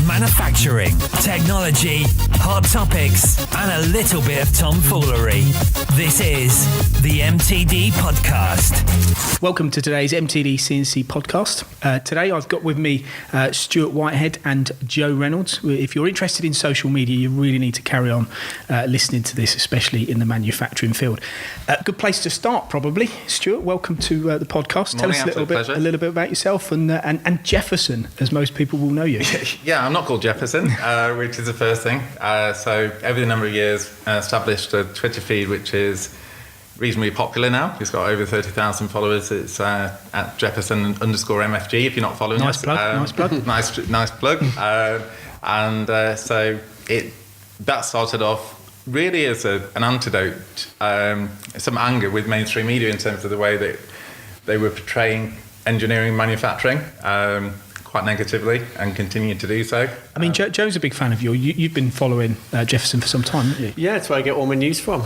manufacturing, technology, hot topics, and a little bit of tomfoolery. This is the MTD Podcast. Welcome to today's MTD CNC Podcast. Today I've got with me Stuart Whitehead and Joe Reynolds. If you're interested in social media, you really need to carry on listening to this, especially in the manufacturing field. Good place to start, probably. Stuart, welcome to the podcast. Morning, Tell us a little bit about yourself and Jefferson, as most people will know you. Yeah, I'm not called Jefferson, which is the first thing. So over the number of years, established a Twitter feed which is reasonably popular now. It's got over 30,000 followers. It's at Jefferson_MFG if you're not following us. Nice plug. Nice plug. So that started off really as an antidote, some anger with mainstream media in terms of the way that they were portraying engineering manufacturing quite negatively, and continue to do so. I mean, Joe's a big fan of yours. You've been following Jefferson for some time, haven't you? Yeah, that's where I get all my news from.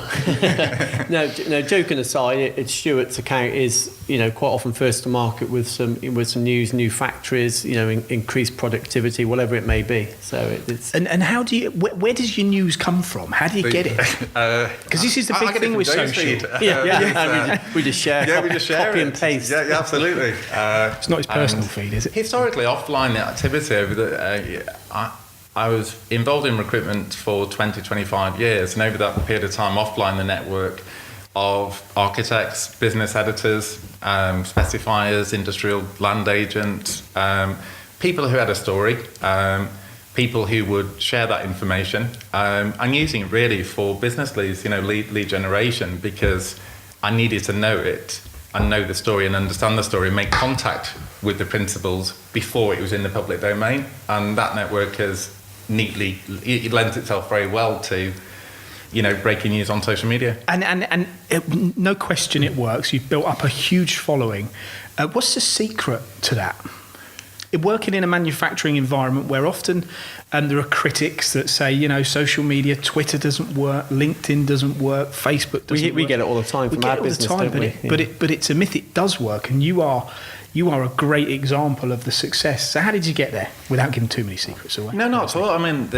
No, joking aside, it's Stuart's account is, quite often first to market with some news, new factories, increased productivity, whatever it may be. So it's and how do you? Where does your news come from? How do you get it? Because this is the big thing with social. We just share. Yeah, we just share copy it. and paste. Yeah, absolutely. It's not his personal feed, is it? Historically, offline activity over the. I was involved in recruitment for 20-25 years, and over that period of time, offline the network of architects, business editors, specifiers, industrial land agents, people who had a story, people who would share that information, and using it really for business leads, lead generation, because I needed to know it and know the story and understand the story and make contact with the principals before it was in the public domain. And that network has it lends itself very well to breaking news on social media. And no question it works. You've built up a huge following. What's the secret to that? Working in a manufacturing environment where often there are critics that say, social media, Twitter doesn't work, LinkedIn doesn't work, Facebook doesn't work. We get it all the time from our business, don't we? But it's a myth. It does work, and you are a great example of the success. So how did you get there without giving too many secrets away? No, not at all. I mean,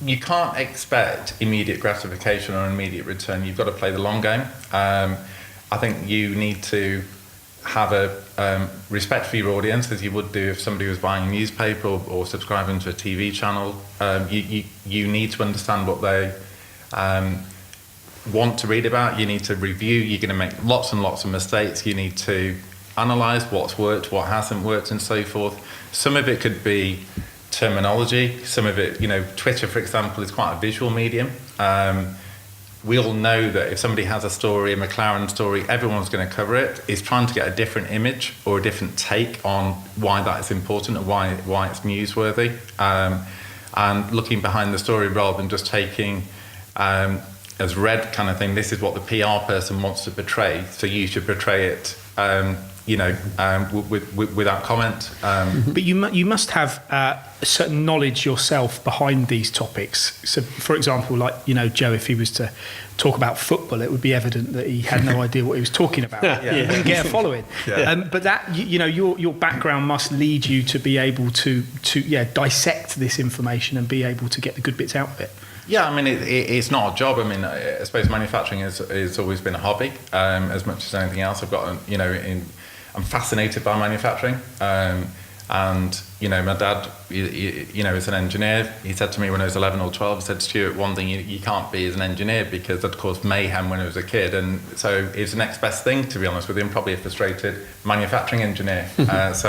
you can't expect immediate gratification or immediate return. You've got to play the long game. I think you need to have a respect for your audience, as you would do if somebody was buying a newspaper or subscribing to a TV channel. You need to understand what they want to read about. You need to review. You're going to make lots and lots of mistakes. You need to analyse what's worked, what hasn't worked, and so forth. Some of it could be terminology. Some of it, Twitter, for example, is quite a visual medium. We all know that if somebody has a story, a McLaren story, everyone's going to cover it. It's trying to get a different image or a different take on why that is important and why it's newsworthy, and looking behind the story rather than just taking as read kind of thing. This is what the PR person wants to portray, so you should portray it without comment. But you must have a certain knowledge yourself behind these topics. So, for example, like Joe, if he was to talk about football, it would be evident that he had no idea what he was talking about. He wouldn't get a following. But that your background must lead you to be able to dissect this information and be able to get the good bits out of it. Yeah, I mean, it's not a job. I mean, I suppose manufacturing has always been a hobby, as much as anything else. I've got, I'm fascinated by manufacturing. And, my dad, is an engineer. He said to me when I was 11 or 12, he said, Stuart, one thing you can't be is an engineer, because that caused mayhem when I was a kid. And so it's the next best thing, to be honest with him, probably a frustrated manufacturing engineer. It's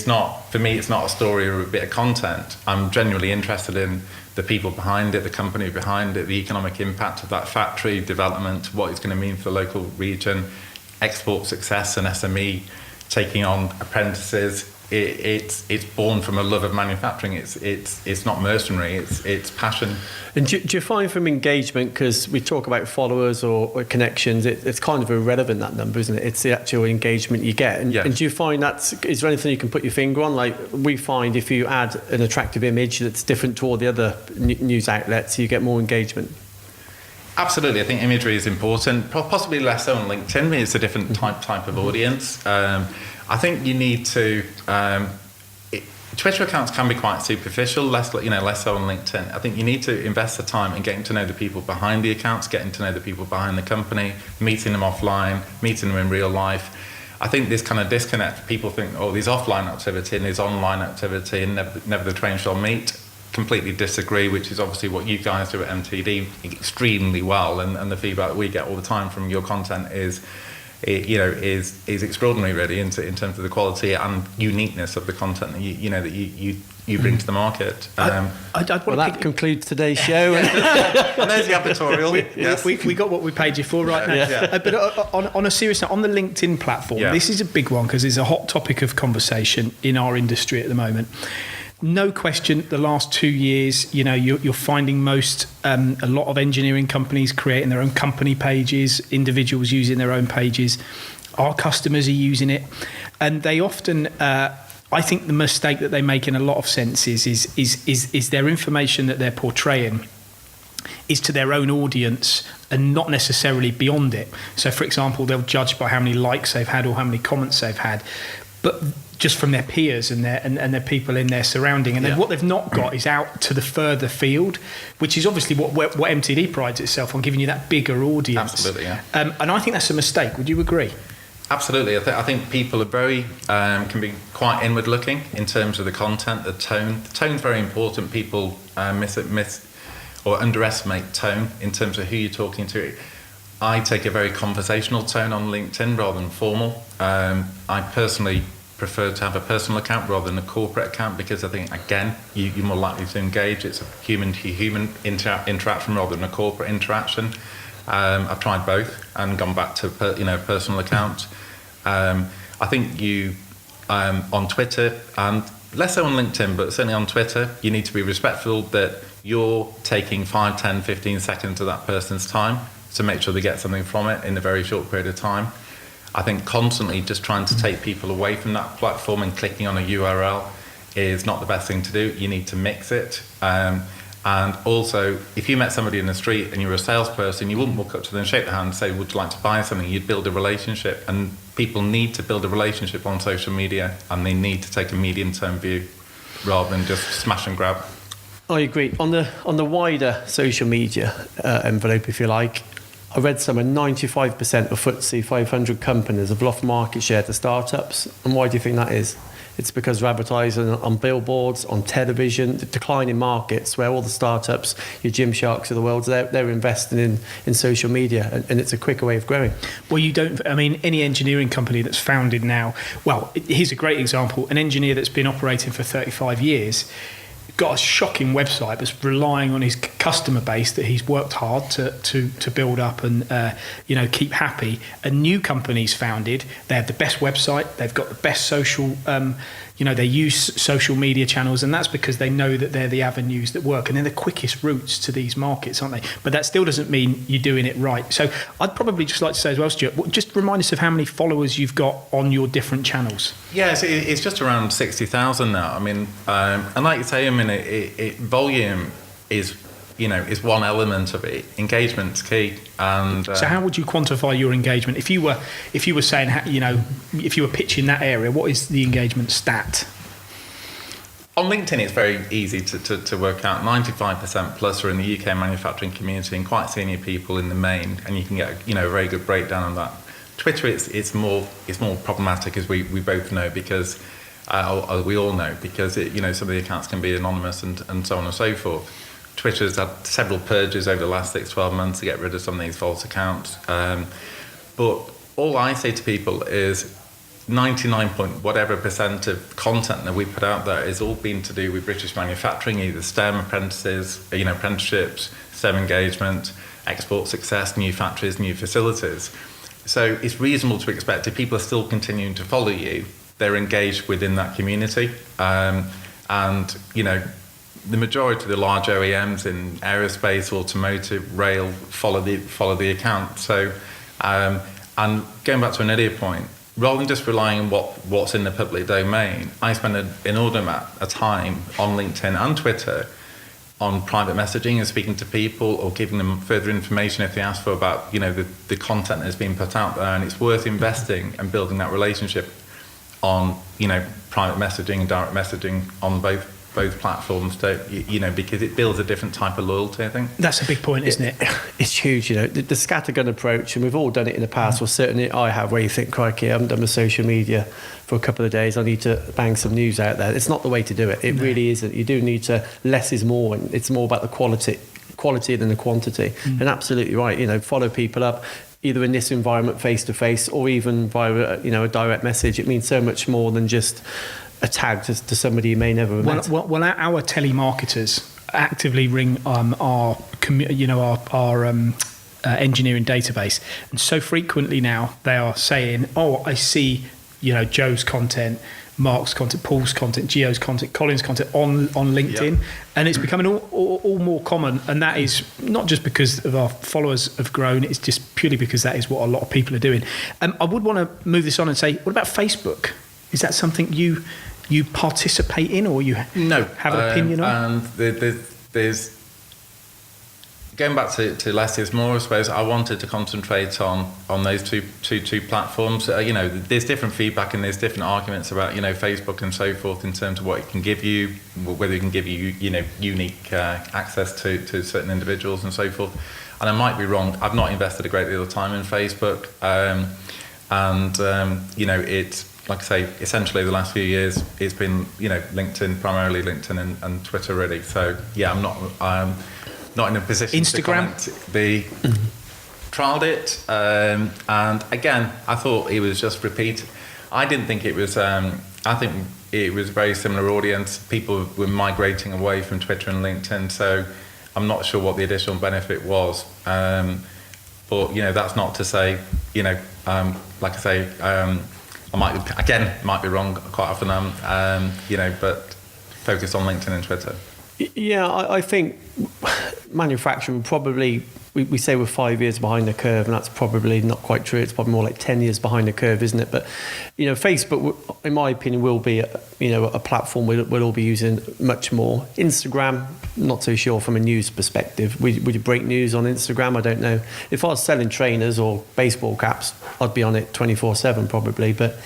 not a story or a bit of content. I'm genuinely interested in the people behind it, the company behind it, the economic impact of that factory development, what it's going to mean for the local region, export success and SME, taking on apprentices. It's born from a love of manufacturing. It's not mercenary. It's passion. And do you find from engagement, because we talk about followers or connections, it's kind of irrelevant, that number, isn't it? It's the actual engagement you get. And, yes. And do you find is there anything you can put your finger on? Like, we find if you add an attractive image that's different to all the other news outlets, you get more engagement. Absolutely, I think imagery is important. Possibly less so on LinkedIn. It's a different type of audience. I think you need to. Twitter accounts can be quite superficial, less so on LinkedIn. I think you need to invest the time in getting to know the people behind the accounts, getting to know the people behind the company, meeting them offline, meeting them in real life. I think this kind of disconnect, people think, oh, there's offline activity and there's online activity and never the twain shall meet. Completely disagree, which is obviously what you guys do at MTD extremely well, and the feedback that we get all the time from your content is extraordinary, really, in terms of the quality and uniqueness of the content that you bring to the market. That concludes today's show. And there's the advertorial. Yes. We got what we paid you for right now. Yeah. But on a serious note, on the LinkedIn platform, this is a big one because it's a hot topic of conversation in our industry at the moment. No question, the last 2 years, you're finding a lot of engineering companies creating their own company pages, individuals using their own pages. Our customers are using it, and they often, I think, the mistake that they make in a lot of senses is their information that they're portraying is to their own audience and not necessarily beyond it. So, for example, they'll judge by how many likes they've had or how many comments they've had, but just from their peers and their people in their surrounding. And then what they've not got is out to the further field, which is obviously what MTD prides itself on, giving you that bigger audience. Absolutely, yeah. And I think that's a mistake. Would you agree? Absolutely. I think people are very can be quite inward looking in terms of the content, the tone. The tone's very important. People miss or underestimate tone in terms of who you're talking to. I take a very conversational tone on LinkedIn rather than formal. I personally prefer to have a personal account rather than a corporate account because I think, again, you're more likely to engage. It's a human-to-human interaction rather than a corporate interaction. I've tried both and gone back to personal account. I think you on Twitter, and less so on LinkedIn, but certainly on Twitter, you need to be respectful that you're taking 5, 10, 15 seconds of that person's time to make sure they get something from it in a very short period of time. I think constantly just trying to take people away from that platform and clicking on a URL is not the best thing to do. You need to mix it. And also, if you met somebody in the street and you were a salesperson, you wouldn't walk up to them and shake their hand and say, would you like to buy something? You'd build a relationship. And people need to build a relationship on social media, and they need to take a medium-term view rather than just smash and grab. I agree. On the wider social media envelope, if you like, I read somewhere 95% of FTSE 500 companies have lost market share to startups. And why do you think that is? It's because we're advertising on billboards, on television, the declining markets where all the startups, your Gymsharks of the world, they're investing in social media, and it's a quicker way of growing. Well, any engineering company that's founded now, well, here's a great example. An engineer that's been operating for 35 years got a shocking website that's relying on his customer base that he's worked hard to build up and keep happy. A new company's founded, they have the best website, they've got the best social they use social media channels, and that's because they know that they're the avenues that work, and they're the quickest routes to these markets, aren't they? But that still doesn't mean you're doing it right. So I'd probably just like to say as well, Stuart, just remind us of how many followers you've got on your different channels. Yes, it's just around 60,000 now. I mean, and like you say, volume is one element of it. Engagement's key. And so how would you quantify your engagement if you were saying, if you were pitching that area? What is the engagement stat? On LinkedIn, it's very easy to work out. 95% plus are in the UK manufacturing community, and quite senior people in the main, and you can get a very good breakdown on that. Twitter, it's more problematic, as we both know, because we all know, because some of the accounts can be anonymous and so on and so forth. Twitter's had several purges over the last 6-12 months to get rid of some of these false accounts. But all I say to people is 99% of content that we put out there is all been to do with British manufacturing, either STEM apprentices, apprenticeships, STEM engagement, export success, new factories, new facilities. So it's reasonable to expect if people are still continuing to follow you, they're engaged within that community. The majority of the large OEMs in aerospace, automotive, rail follow the account. So, and going back to an earlier point, rather than just relying on what's in the public domain, I spend an inordinate amount of time on LinkedIn and Twitter on private messaging and speaking to people or giving them further information if they ask for about the content that's being put out there, and it's worth investing and building that relationship. on, private messaging and direct messaging on both platforms, because it builds a different type of loyalty, I think. That's a big point, isn't it? It's huge, the scattergun approach, and we've all done it in the past, or certainly I have, where you think, crikey, I haven't done my social media for a couple of days, I need to bang some news out there. It's not the way to do it. It really isn't. You do need to, less is more, and it's more about the quality than the quantity. And absolutely right, follow people up, either in this environment face-to-face, or even via, a direct message. It means so much more than just a tag to somebody you may never have met. Well, our telemarketers actively ring our engineering database, and so frequently now they are saying, "Oh, I see, Joe's content, Mark's content, Paul's content, Gio's content, Colin's content on LinkedIn," and it's becoming all more common. And that is not just because of our followers have grown; it's just purely because that is what a lot of people are doing. I would want to move this on and say, what about Facebook? Is that something you participate in, or you have an opinion on? And there's going back to less is more, I suppose. I wanted to concentrate on those two platforms. There's different feedback and there's different arguments about Facebook and so forth in terms of what it can give you, whether it can give you unique access to certain individuals and so forth. And I might be wrong. I've not invested a great deal of time in Facebook, it's, like I say, essentially the last few years it's been LinkedIn, primarily LinkedIn and Twitter really. So I'm not in a position Instagram? to comment. Trialed it, and again I thought it was just repeat. I didn't think it was. I think it was a very similar audience. People were migrating away from Twitter and LinkedIn, so I'm not sure what the additional benefit was. But that's not to say like I say. I might be wrong quite often, but focus on LinkedIn and Twitter. Yeah, I think manufacturing probably, we say we're 5 years behind the curve, and that's probably not quite true. It's probably more like 10 years behind the curve, isn't it? But, Facebook, in my opinion, will be, a platform we'll all be using much more. Instagram, not so sure from a news perspective. Would you break news on Instagram? I don't know. If I was selling trainers or baseball caps, I'd be on it 24/7 probably, but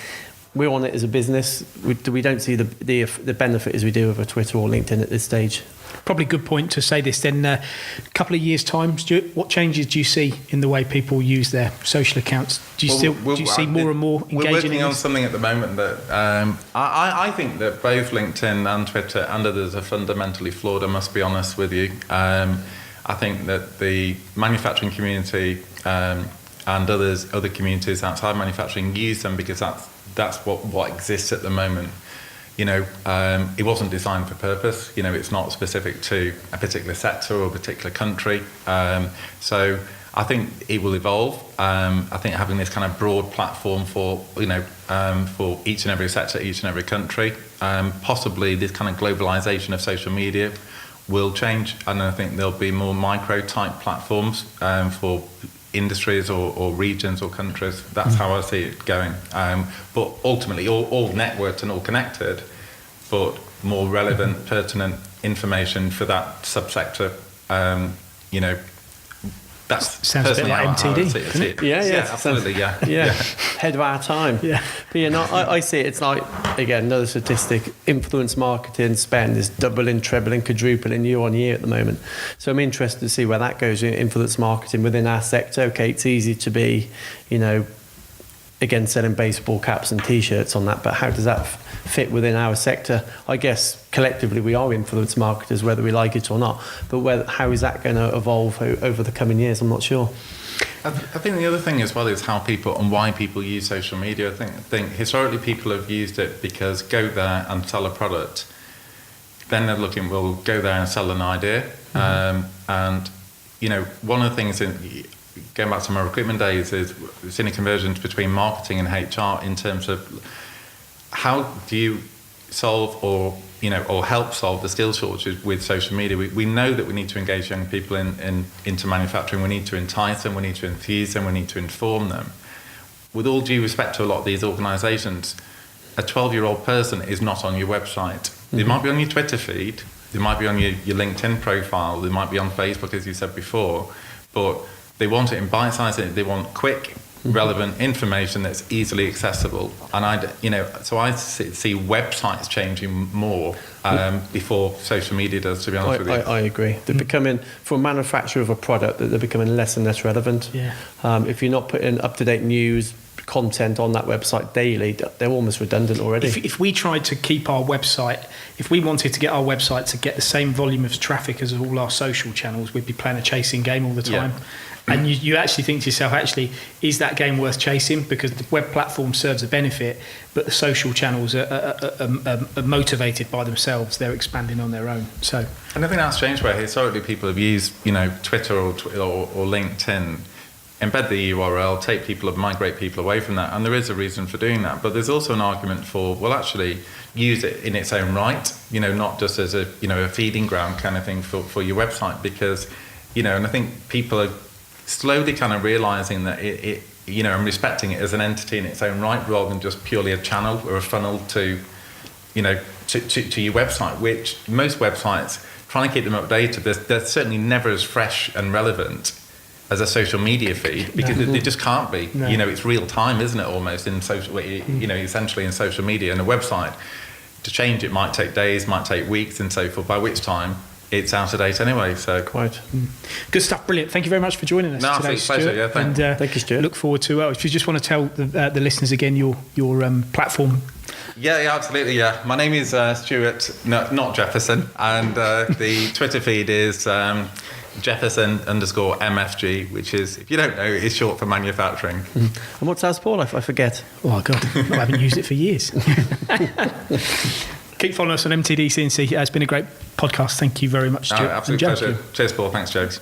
we're on it as a business. We don't see the benefit as we do of a Twitter or LinkedIn at this stage. Probably a good point to say this then. A couple of years' time, Stuart, what changes do you see in the way people use their social accounts? Do you see more and more engaging? We're working on something at the moment that I think that both LinkedIn and Twitter and others are fundamentally flawed, I must be honest with you. I think that the manufacturing community and other communities outside manufacturing use them because that's what exists at the moment. It wasn't designed for purpose. It's not specific to a particular sector or a particular country. So I think it will evolve. I think having this kind of broad platform for each and every sector, each and every country, possibly this kind of globalization of social media will change. And I think there'll be more micro type platforms for industries or regions or countries. That's how I see it going. But ultimately, all networked and all connected, but more relevant, pertinent information for that subsector. That sounds a bit like MTD. Yeah, absolutely. Yeah. Head of our time. Yeah. But I see it. It's like, again, another statistic. Influence marketing spend is doubling, trebling, quadrupling year on year at the moment. So I'm interested to see where that goes. Influence marketing within our sector. Okay, it's easy to be, again, selling baseball caps and T-shirts on that, but how does that fit within our sector? I guess collectively we are influence marketers, whether we like it or not, but how is that going to evolve over the coming years? I'm not sure. I think the other thing as well is how people and why people use social media. I think historically people have used it because go there and sell a product. Then they're looking, we'll go there and sell an idea. And one of the things going back to my recruitment days is we've seen a convergence between marketing and HR in terms of how do you solve or help solve the skill shortages with social media. We know that we need to engage young people into manufacturing. We need to entice them, we need to enthuse them, we need to inform them. With all due respect to a lot of these organisations, a 12-year-old person is not on your website. They might be on your Twitter feed, they might be on your LinkedIn profile, they might be on Facebook, as you said before, but they want it in bite-sized, they want quick, relevant information that's easily accessible. And so I see websites changing more before social media does, to be honest with you. I agree. They're becoming, for a manufacturer of a product, that they're becoming less and less relevant. Yeah. If you're not putting up-to-date news content on that website daily, they're almost redundant already. If we tried to keep our website, if we wanted to get our website to get the same volume of traffic as all our social channels, we'd be playing a chasing game all the time. Yeah. And you actually think to yourself, actually, is that game worth chasing? Because the web platform serves a benefit, but the social channels are motivated by themselves. They're expanding on their own. So, and I think that's changed where historically people have used, Twitter or LinkedIn, embed the URL, migrate people away from that. And there is a reason for doing that. But there's also an argument for, well, actually use it in its own right, not just as a feeding ground kind of thing for your website. Because, and I think people are slowly kind of realizing that it and respecting it as an entity in its own right, rather than just purely a channel or a funnel to your website, which most websites, trying to keep them updated, they're certainly never as fresh and relevant as a social media feed, because they just can't be. No. It's real time, isn't it, almost, in social, essentially in social media. And a website, to change it might take days, might take weeks and so forth, by which time it's out of date anyway. So Quite. Good stuff, brilliant. Thank you very much for joining us today, it's a pleasure. Stuart. Yeah, thank you, Stuart. Look forward to if you just want to tell the listeners again your platform. Yeah, absolutely. Yeah, my name is Stuart, not Jefferson, and the Twitter feed is Jefferson_MFG, which is, if you don't know, is short for manufacturing. And what's ours, Paul? I forget. Oh God, I haven't used it for years. Keep following us on MTD CNC. It's been a great podcast. Thank you very much, Stuart. Absolute pleasure. Cheers, Paul. Thanks, James.